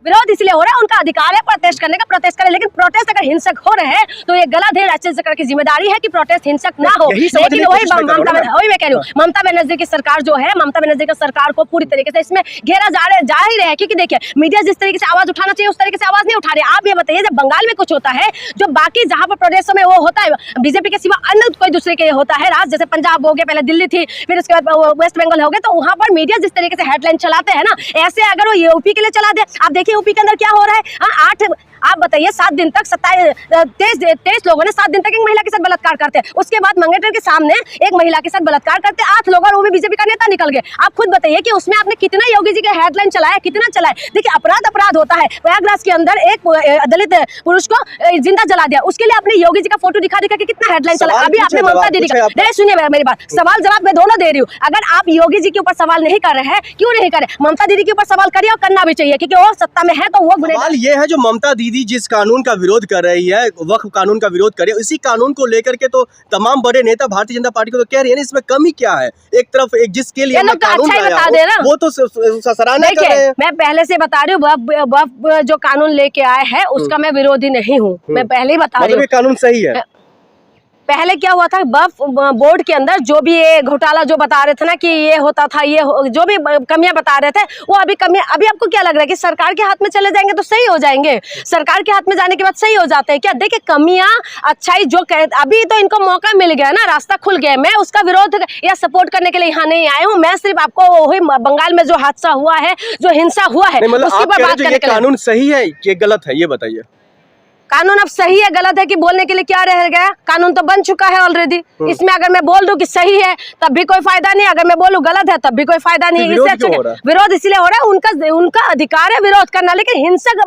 विरोध इसलिए हो रहा है, उनका अधिकार है प्रोटेस्ट करने का, प्रोटेस्ट करें, लेकिन प्रोटेस्ट अगर हिंसक हो रहे हैं तो ये गलत है। राज्य सरकार की जिम्मेदारी है कि प्रोटेस्ट हिंसक ना हो। लेकिन वही मैं कह रही हूँ, ममता बनर्जी की सरकार जो है, ममता बनर्जी की सरकार को पूरी तरीके से इसमें घेरा जा ही रहा है। क्योंकि देखिए, मीडिया जिस तरीके से आवाज उठाना चाहिए उस तरीके से आवाज नहीं उठा रहे। आप ये बताइए, जब बंगाल में कुछ होता है, जो बाकी जहां पर प्रदेशों में वो होता है, बीजेपी के सिवा अन्य कोई दूसरे के होता है राज्य, जैसे पंजाब हो गया, पहले दिल्ली थी, फिर उसके बाद वेस्ट बंगाल हो गया, तो वहां पर मीडिया जिस तरीके से हेडलाइन चलाते हैं ना, ऐसे अगर वो यूपी के लिए चला दे। आप देखिए यूपी के अंदर क्या हो रहा है। आप बताइए, 7 दिन तक 23 लोगों ने 7 दिन तक एक महिला के साथ बलात्कार करते हैं। उसके बाद मंगेतर के सामने एक महिला के साथ बलात्कार करते 8 लोग, और वो भी बीजेपी का नेता निकल गए। आप खुद बताइए कि उसमें आपने कितना योगी जी के हेडलाइन चलाया, कितना चलाया। देखिए, अपराध होता है। प्रयागराज के अंदर एक दलित पुरुष को जिंदा जला दिया, उसके लिए आपने योगी जी का फोटो दिखा के कितना हेडलाइन चला। अभी आपने ममता दीदी का, नहीं सुनिए मेरी बात, सवाल जवाब मैं दोनों दे रही हूँ। अगर आप योगी जी के ऊपर सवाल नहीं कर रहे हैं, क्यों नहीं कर रहे, ममता दीदी के ऊपर सवाल करिए, और करना भी चाहिए, क्योंकि वो सत्ता में है तो वो सवाल ये है, जो ममता दीदी जिस कानून का विरोध कर रही है, वक्फ कानून का विरोध कर रही है, इसी कानून को लेकर के तो तमाम बड़े नेता भारतीय जनता पार्टी को तो कह रही है ना, इसमें कमी क्या है। एक तरफ एक जिसके लिए कानून लाया वो तो सराहना कर रहे हैं। मैं पहले से बता रही हूँ, वक्फ जो कानून लेके आए हैं उसका मैं विरोधी नहीं हूँ, मैं पहले ही बता रही हूँ। कानून सही है। पहले क्या हुआ था, वक्फ बोर्ड के अंदर जो भी ये घोटाला जो बता रहे थे ना कि ये होता था, ये जो भी कमियां बता रहे थे, वो अभी आपको क्या लग रहा है कि सरकार के हाथ में चले जाएंगे तो सही हो जाएंगे? सरकार के हाथ में जाने के बाद सही हो जाते हैं क्या? देखिए, कमियां अच्छाई जो अभी तो इनको मौका मिल गया ना, रास्ता खुल गया। मैं उसका विरोध या सपोर्ट करने के लिए यहाँ नहीं आया हूँ। मैं सिर्फ आपको वही बंगाल में जो हादसा हुआ है, जो हिंसा हुआ है, उसके ऊपर बात करने के लिए। कानून सही है कि गलत है, ये बताइए। कानून अब सही है गलत है कि बोलने के लिए क्या रह गया? कानून तो बन चुका है ऑलरेडी। इसमें अगर मैं बोल दूं कि सही है तब भी कोई फायदा नहीं, अगर मैं बोलूं गलत है तब भी कोई फायदा नहीं। विरोध इसलिए हो रहा है, उनका अधिकार है विरोध करना, लेकिन हिंसक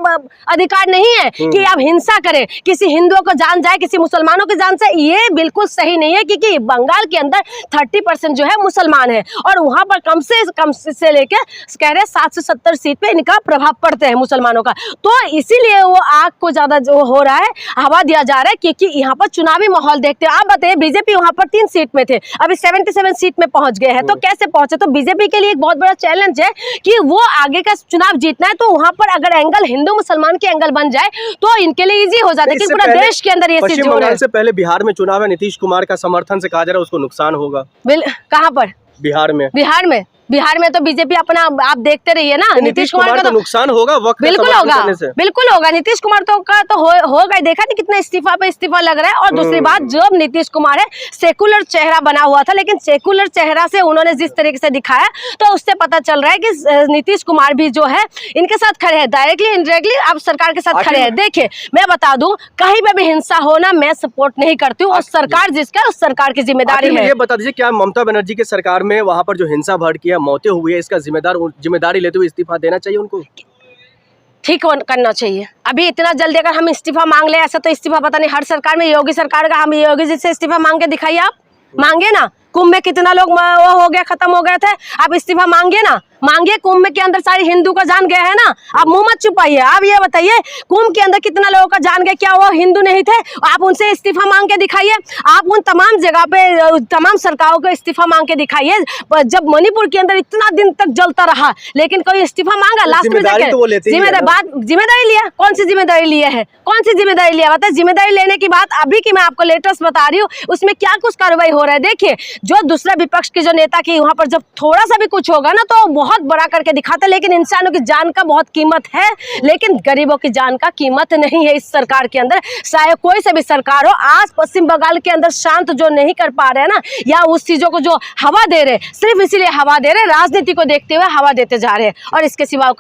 अधिकार नहीं है कि आप हिंसा करें, किसी हिंदुओं को जान जाए, किसी मुसलमानों की जान जाए। ये बिल्कुल सही नहीं है, क्योंकि बंगाल के अंदर 30% जो है मुसलमान है, और वहां पर कम से लेकर कह रहे 7 से 70 सीट पे इनका प्रभाव पड़ते हैं मुसलमानों का। तो इसीलिए वो आग को ज्यादा जो हो रहा है, हवा दिया जा रहा है, क्योंकि यहाँ पर चुनावी माहौल देखते हैं। आप बताइए, बीजेपी वहां पर 3 सीट में थे, अभी 77 सीट में पहुंच गए हैं, तो कैसे पहुंचे? तो बीजेपी के लिए एक बहुत बड़ा चैलेंज है कि वो आगे का चुनाव जीतना है, तो वहां पर अगर एंगल हिंदू मुसलमान के एंगल बन जाए तो इनके लिए इजी हो जाता है, क्योंकि पूरा देश के अंदर ये चीज हो रहा है। से पहले बिहार में चुनाव है, नीतीश कुमार का समर्थन से कहा जा रहा है उसको नुकसान होगा। कहाँ पर? बिहार में तो बीजेपी अपना, आप देखते रहिए ना, नीतीश कुमार का तो नुकसान होगा, बिल्कुल होगा। नीतीश कुमार का तो होगा। देखा नहीं कितना इस्तीफा पे इस्तीफा लग रहा है। और दूसरी बात, जो नीतीश कुमार है सेकुलर चेहरा बना हुआ था, लेकिन सेकुलर चेहरा से उन्होंने जिस तरीके से दिखाया, तो उससे पता चल रहा है कि नीतीश कुमार भी जो है इनके साथ खड़े हैं, डायरेक्टली इनडायरेक्टली आप सरकार के साथ खड़े हैं। देखिए, मैं बता दूं, कहीं पे भी हिंसा होना मैं सपोर्ट नहीं करती हूँ, और सरकार जिसका उस सरकार की जिम्मेदारी है। ये बता दीजिए, क्या ममता बनर्जी की सरकार में वहाँ पर जो हिंसा भड़की, मौतें हुई है, इसका जिम्मेदारी लेते हुए इस्तीफा देना चाहिए उनको? ठीक करना चाहिए। अभी इतना जल्दी अगर हम इस्तीफा मांग ले, ऐसा तो इस्तीफा पता नहीं हर सरकार में, योगी सरकार का, हम योगी जी से इस्तीफा मांग के दिखाइए। आप मांगे ना, कुंभ में कितना लोग वो हो गया, खत्म हो गए थे, आप इस्तीफा मांगे ना, मांगे। कुंभ के अंदर सारी हिंदू का जान गया है ना, आप मुंह मत छुपाइए। आप ये बताइए, कुंभ के अंदर कितना लोगों का जान गया, क्या वो हिंदू नहीं थे? आप उनसे इस्तीफा मांग के दिखाइए। आप उन तमाम जगह पे तमाम सरकारों को इस्तीफा मांग के दिखाइए। जब मणिपुर के अंदर इतना दिन तक जलता रहा, लेकिन कोई इस्तीफा मांगा? लास्ट में जिम्मेदारी लिया। कौन सी जिम्मेदारी लिया है? कौन सी जिम्मेदारी लिया? बताए। जिम्मेदारी लेने की बात अभी की मैं आपको लेटेस्ट बता रही हूँ, उसमें क्या कुछ कार्रवाई हो रहा है। देखिए, जो दूसरा विपक्ष के जो नेता की वहां पर जब थोड़ा सा भी कुछ होगा ना, तो बहुत बड़ा करके दिखाते, लेकिन इंसानों की जान का बहुत कीमत है, लेकिन गरीबों की जान का कीमत नहीं है इस सरकार के अंदर। चाहे कोई से भी सरकार हो, आज पश्चिम बंगाल के अंदर शांत जो नहीं कर पा रहे हैं ना, या उस चीजों को जो हवा दे रहे, सिर्फ इसीलिए हवा दे रहे, राजनीति को देखते हुए हवा देते जा रहे हैं, और इसके सिवा